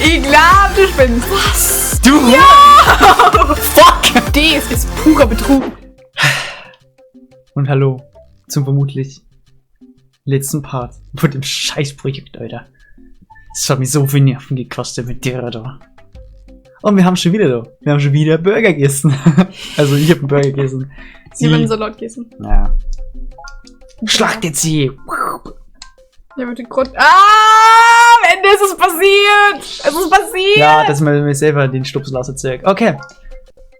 Ich glaub, du spinnst. Was? Du! Ja! Fuck! Das ist purer Betrug. Und hallo zum vermutlich letzten Part von dem Scheißprojekt, Alter. Das hat mich so viel Nerven gekostet mit dir da. Und wir haben schon wieder Burger gegessen. Also ich habe einen Burger gegessen. Sie werden so laut gegessen. Ja. Schlachtet sie! Ja, mit den Grund. Ah! Am Ende ist es passiert! Es ist passiert! Ja, dass man mir selber den Stupsel auserzählt. Okay.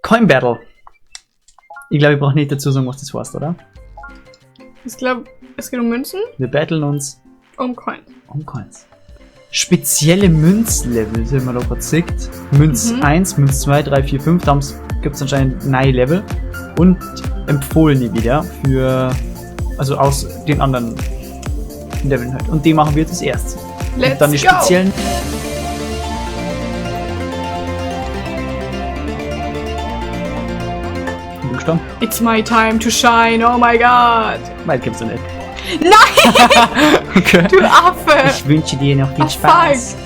Coin Battle. Ich glaube, ich brauche nicht dazu sagen, was das heißt, oder? Ich glaube, es geht um Münzen. Wir battlen uns Um Coins. um Coins. Spezielle Münzlevel sind wir da verzickt. Münz 1, Münz 2, 3, 4, 5. Da gibt es anscheinend neue Level. Und empfohlene wieder für. Also aus den anderen Leveln halt. Und die machen wir jetzt erst. Let's Und dann die go! speziellen. Bin gespannt. It's my time to shine, oh my god! Weit gibt's ja nicht. Nein! Okay. Du Affe! Ich wünsche dir noch viel Ach, Spaß.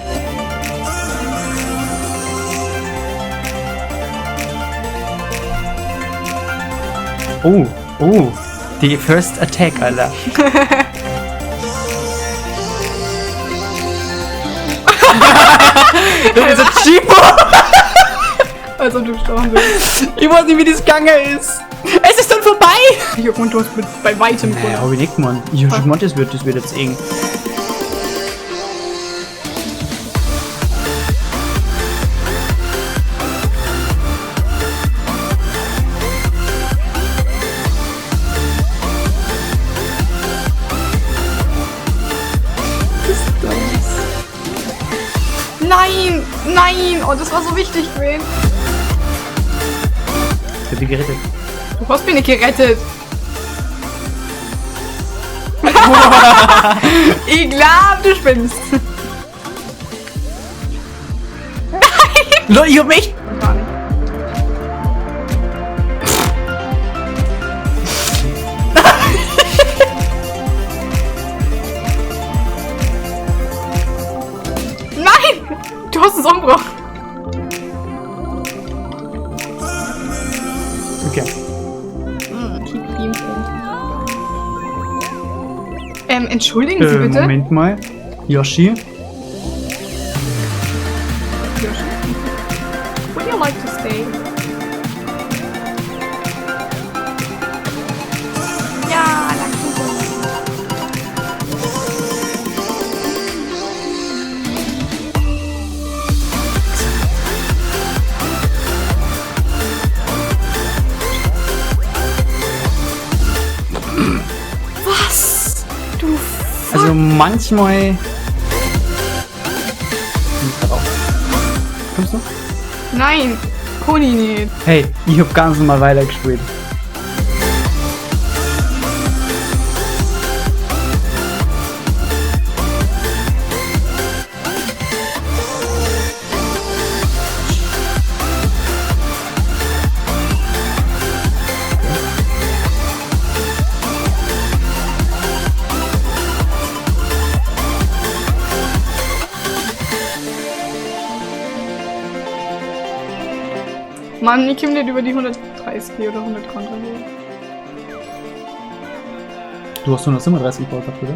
Oh, die First Attack, Alter. Das ist ein Chibo! Als ob du gestorben bist. Ich weiß nicht, wie das gegangen ist. Es ist dann vorbei! Ich hab und du hast mit bei weitem Nee, gewonnen. hab ich nicht gemeint. Ich hab schon gemeint, das wird jetzt eng. Nein! Nein! Oh, das war so wichtig gewesen. Ich hab die gerettet. Du hast mich nicht gerettet. Ich glaub, du spinnst. Leute, ich hab mich! Gar nicht. Nein! Du hast es umgebracht. Okay. Keep him. Entschuldigen Sie bitte. Moment mal. Yoshi. Would you like to stay? Ja, danke. Was? Du Also manchmal. Kommst du? Nein, Koni nicht. Hey, ich hab ganz normal weitergespielt. Mann, ich komme nicht über die 130 oder 100 Kontra. Du hast 137 gebaut, oder?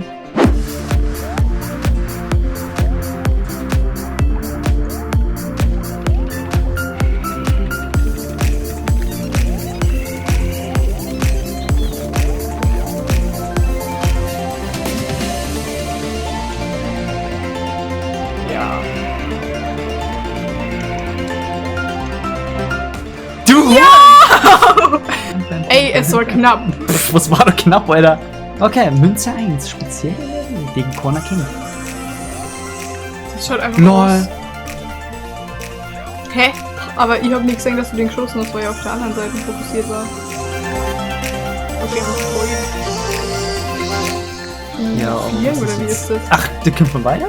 Ja. Du! Ja! Ey, es war knapp. Pff, was war da knapp, Alter? Okay, Münze 1, speziell gegen Corner King. Das schaut einfach Lol. aus. Hä? Aber ich hab nicht gesehen, dass du den geschossen hast, weil er auf der anderen Seite fokussiert war. Okay, was voll. Ja, aber Vier, was oder ist wie jetzt? ist das? Ach, der kommt von weiter?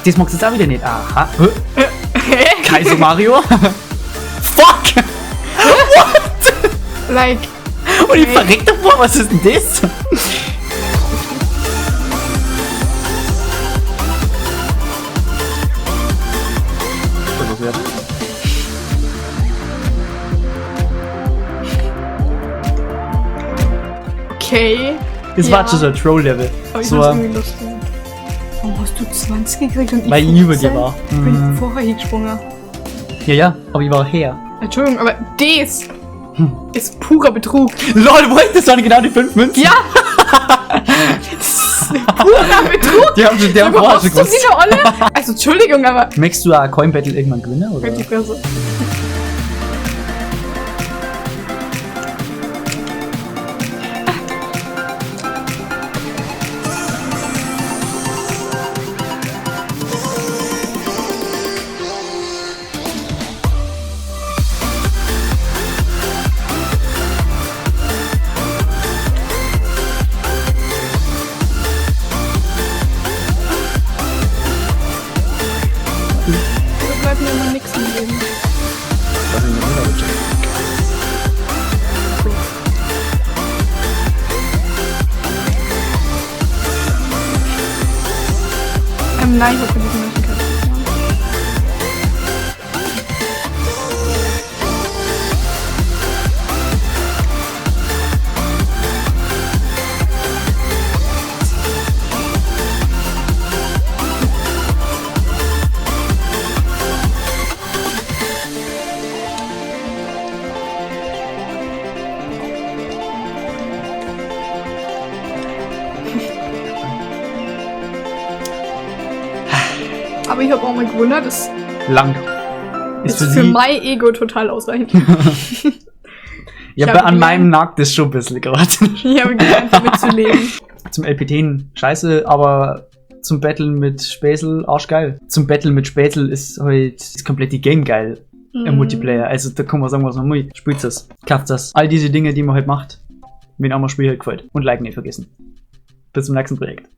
das magst du jetzt auch wieder nicht. Aha. Kaiser Mario? Fuck! Like. Und ich verreck davor, was ist denn das? Okay. Das war schon so ein Troll-Level. Aber ich So, fand's irgendwie lustig. Warum hast du 20 gekriegt und weil ich über dir war. Ich bin vorher hingesprungen. Ja, aber ich war her. Entschuldigung, aber das ist purer Betrug. Lol, das waren genau die 5 Münzen. Ja! Das ist purer Betrug! Die haben vorher Hast schon du sie gewusst. noch alle? Also, Entschuldigung, aber. Möchtest du ein Coin Battle irgendwann gewinnen? Oder? Halt die Fresse. Da bleibt mir immer nichts im Leben. Nein, ich hab für diesen Menschen keine Ahnung. Aber ich habe auch mal gewundert, das Lang. ist für mein Ego total ausreichend. Ja, Ich aber habe an gelernt- meinem nagt das schon ein bisschen gerade. Ich habe gelernt, damit zu leben. Zum LPT scheiße, aber zum Battlen mit Späßel arschgeil. Zum Battlen mit Späßel ist halt das komplette Game geil im Multiplayer. Also da kann man sagen, was man will. Spielt das, kauft das. All diese Dinge, die man halt macht, wenn auch mal Spiel halt gefällt. Und Like nicht vergessen. Bis zum nächsten Projekt.